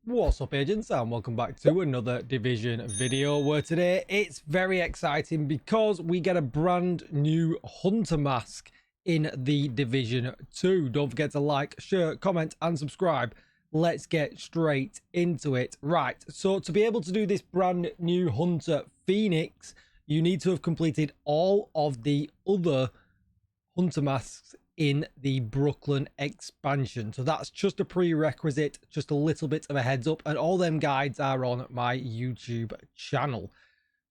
What's up, agents, and welcome back to another Division video, where today it's very exciting because we get a brand new hunter mask in the Division 2. Don't forget to like, share, comment and subscribe. Let's get straight into it. Right, so to be able to do this brand new hunter Phoenix, you need to have completed all of the other hunter masks in the Brooklyn expansion. So that's just a prerequisite, just a little bit of a heads up, and all them guides are on my YouTube channel.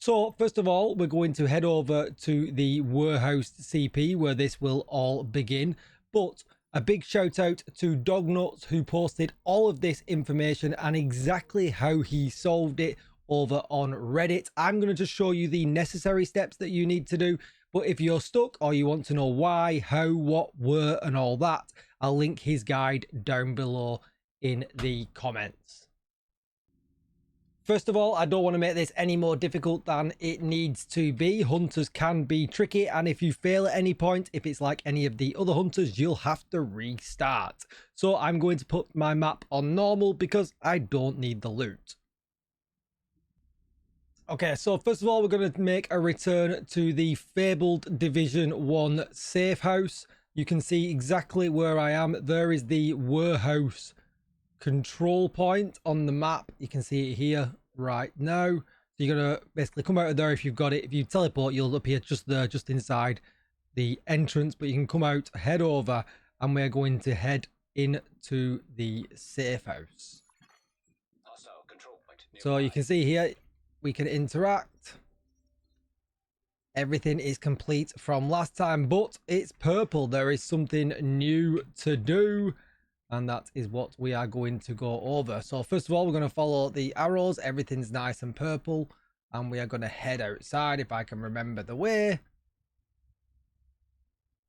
So first of all, we're going to head over to the warehouse CP where this will all begin. But a big shout out to Dognuts, who posted all of this information and exactly how he solved it over on Reddit. I'm going to just show you the necessary steps that you need to do. But if you're stuck or you want to know why, how, what, where, and all that, I'll link his guide down below in the comments. First of all, I don't want to make this any more difficult than it needs to be. Hunters can be tricky, and if you fail at any point, if it's like any of the other hunters, you'll have to restart. So I'm going to put my map on normal because I don't need the loot. Okay, so first of all, we're going to make a return to the fabled Division 1 safe house. You can see exactly where I am. There is the warehouse control point on the map. You can see it here right now. So you're going to basically come out of there if you've got it. If you teleport, you'll appear just there, just inside the entrance. But you can come out, head over, and we're going to head into the safe house. So you can see here, we can interact. Everything is complete from last time, but it's purple. There is something new to do, and that is what we are going to go over. So first of all, we're going to follow the arrows. Everything's nice and purple, and we are going to head outside, if I can remember the way,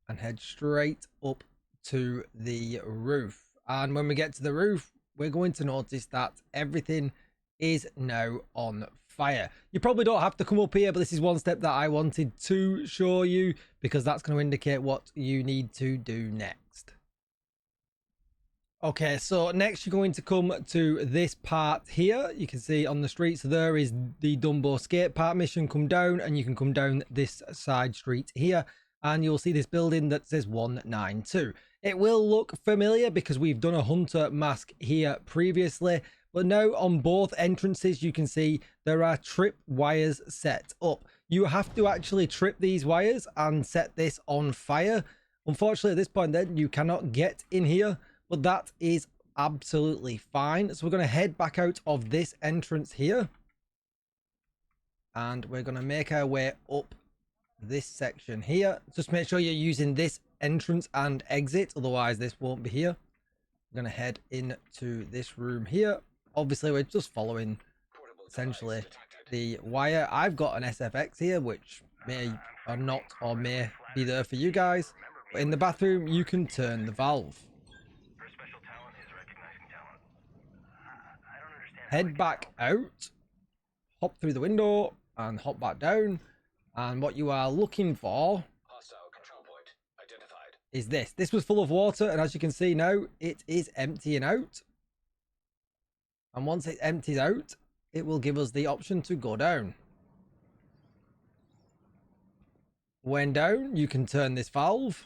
and head straight up to the roof. And when we get to the roof, we're going to notice that everything is now on fire. You probably don't have to come up here, but this is one step that I wanted to show you because that's going to indicate what you need to do next. Okay, so next you're going to come to this part here. You can see on the street, so there is the Dumbo skate park mission. Come down and you can come down this side street here and you'll see this building that says 192. It will look familiar because we've done a hunter mask here previously. But now on both entrances, you can see there are trip wires set up. You have to actually trip these wires and set this on fire. Unfortunately, at this point then, you cannot get in here, but that is absolutely fine. So we're going to head back out of this entrance here. And we're going to make our way up this section here. Just make sure you're using this entrance and exit, otherwise this won't be here. We're going to head into this room here. Obviously, we're just following, essentially, the wire. I've got an SFX here, which may or not or may be there for you guys. But in the bathroom, you can turn the valve. Head back out, hop through the window, and hop back down. And what you are looking for is this. This was full of water, and as you can see now, it is emptying out. And once it empties out, it will give us the option to go down. When down, you can turn this valve.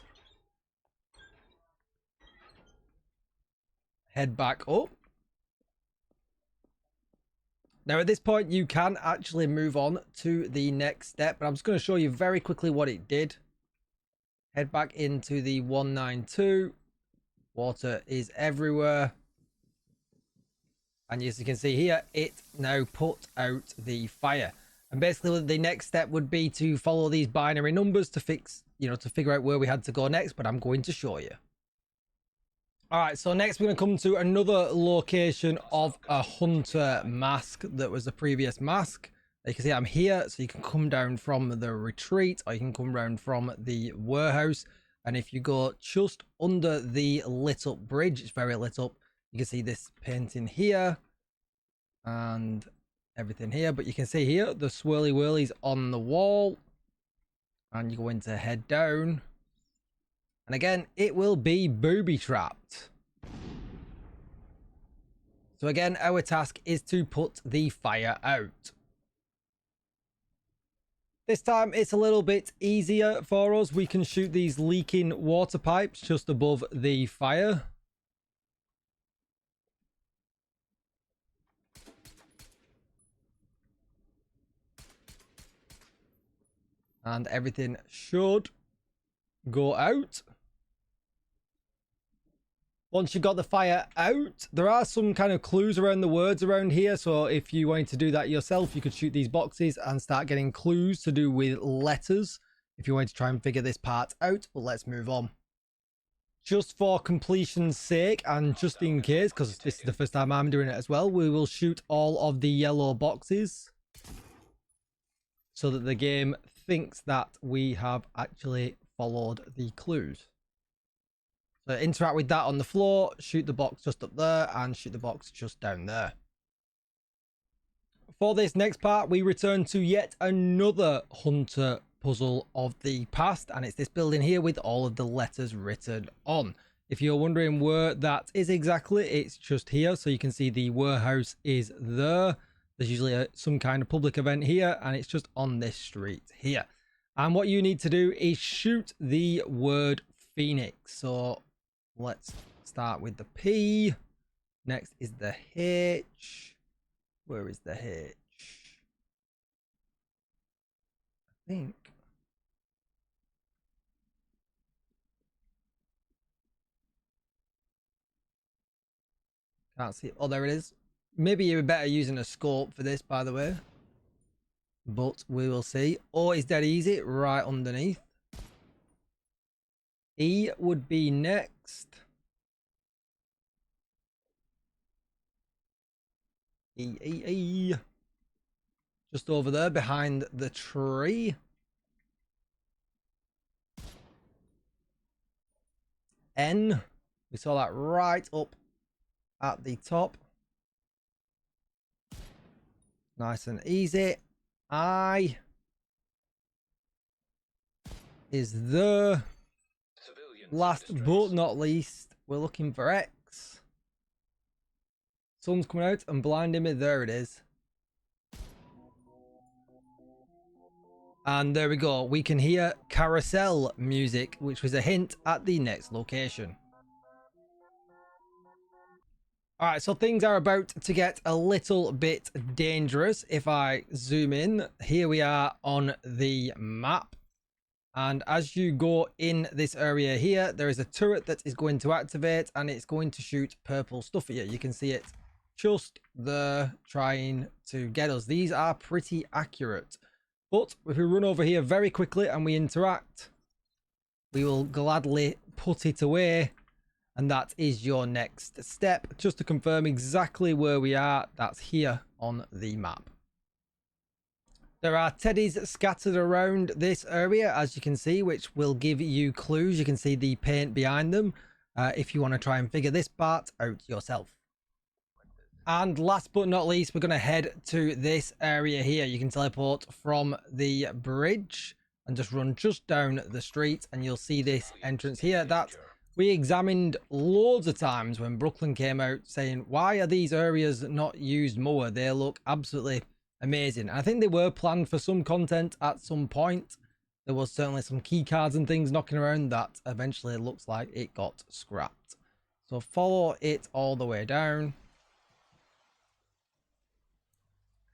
Head back up. Now at this point, you can actually move on to the next step, but I'm just going to show you very quickly what it did. Head back into the 192. Water is everywhere. And as you can see here, it now put out the fire. And basically the next step would be to follow these binary numbers to figure out where we had to go next, but I'm going to show you. All right, so next we're going to come to another location of a hunter mask that was the previous mask. You can see I'm here, so you can come down from the retreat or you can come down from the warehouse. And if you go just under the lit up bridge, it's very lit up. You can see this painting here and everything here, but you can see here the swirly whirlies on the wall, and you're going to head down, and again it will be booby trapped. So again, our task is to put the fire out. This time it's a little bit easier for us. We can shoot these leaking water pipes just above the fire. And everything should go out. Once you've got the fire out, there are some kind of clues around the words around here. So if you wanted to do that yourself, you could shoot these boxes and start getting clues to do with letters if you wanted to try and figure this part out. But let's move on. Just for completion's sake and just in case, because this is the first time I'm doing it as well, we will shoot all of the yellow boxes so that the game thinks that we have actually followed the clues. So interact with that on the floor, shoot the box just up there, and shoot the box just down there. For this next part, we return to yet another hunter puzzle of the past, and it's this building here with all of the letters written on. If you're wondering where that is exactly, it's just here. So you can see the warehouse is there. There's usually some kind of public event here, and it's just on this street here. And what you need to do is shoot the word Phoenix. So let's start with the P. Next is the H. Where is the H? I think. Can't see it. Oh, there it is. Maybe you're better using a scope for this, by the way. But we will see. Oh, it's dead easy. Right underneath. E would be next. E. Just over there behind the tree. N. We saw that right up at the top. Nice and easy. I is the last but not least. We're looking for X. Sun's coming out and blinding me. There it is. And there we go. We can hear carousel music, which was a hint at the next location. All right, so things are about to get a little bit dangerous. If I zoom in, here we are on the map. And as you go in this area here, there is a turret that is going to activate, and it's going to shoot purple stuff at you. You can see it just there trying to get us. These are pretty accurate. But if we run over here very quickly and we interact, we will gladly put it away. And that is your next step. Just to confirm exactly where we are, that's here on the map. There are teddies scattered around this area, as you can see, which will give you clues. You can see the paint behind them if you want to try and figure this part out yourself. And last but not least, we're going to head to this area here. You can teleport from the bridge and just run just down the street, and you'll see this entrance here that we examined loads of times when Brooklyn came out, saying, why are these areas not used more? They look absolutely amazing. I think they were planned for some content at some point. There was certainly some key cards and things knocking around that eventually looks like it got scrapped. So follow it all the way down.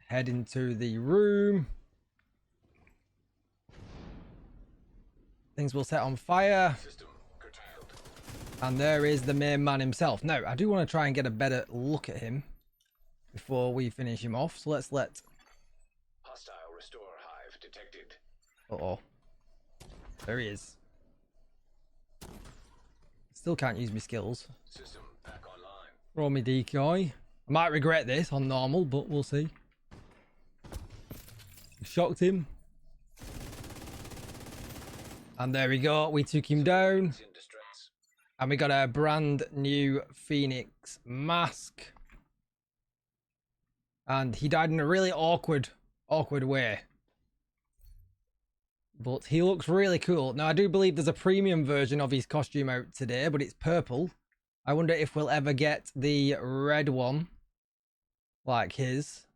Head into the room. Things will set on fire. And there is the main man himself. Now, I do want to try and get a better look at him before we finish him off. So let's let... Hostile restore hive detected. Uh-oh. There he is. Still can't use my skills. System back online. Throw me decoy. I might regret this on normal, but we'll see. Shocked him. And there we go. We took him down. And we got a brand new Phoenix mask. And he died in a really awkward way. But he looks really cool. Now, I do believe there's a premium version of his costume out today, but it's purple. I wonder if we'll ever get the red one. like his.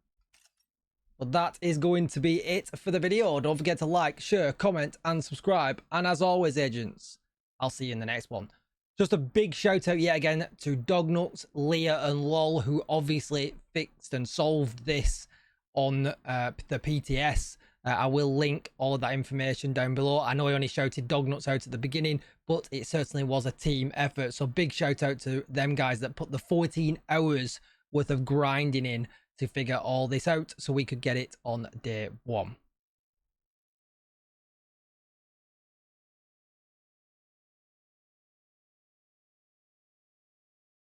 But that is going to be it for the video. Don't forget to like, share, comment, and subscribe. And as always, agents, I'll see you in the next one. Just a big shout out yet again to Dognuts, Leah, and Lol, who obviously fixed and solved this on the PTS. I will link all of that information down below. I know I only shouted Dognuts out at the beginning, but it certainly was a team effort. So big shout out to them guys that put the 14 hours worth of grinding in to figure all this out so we could get it on day one.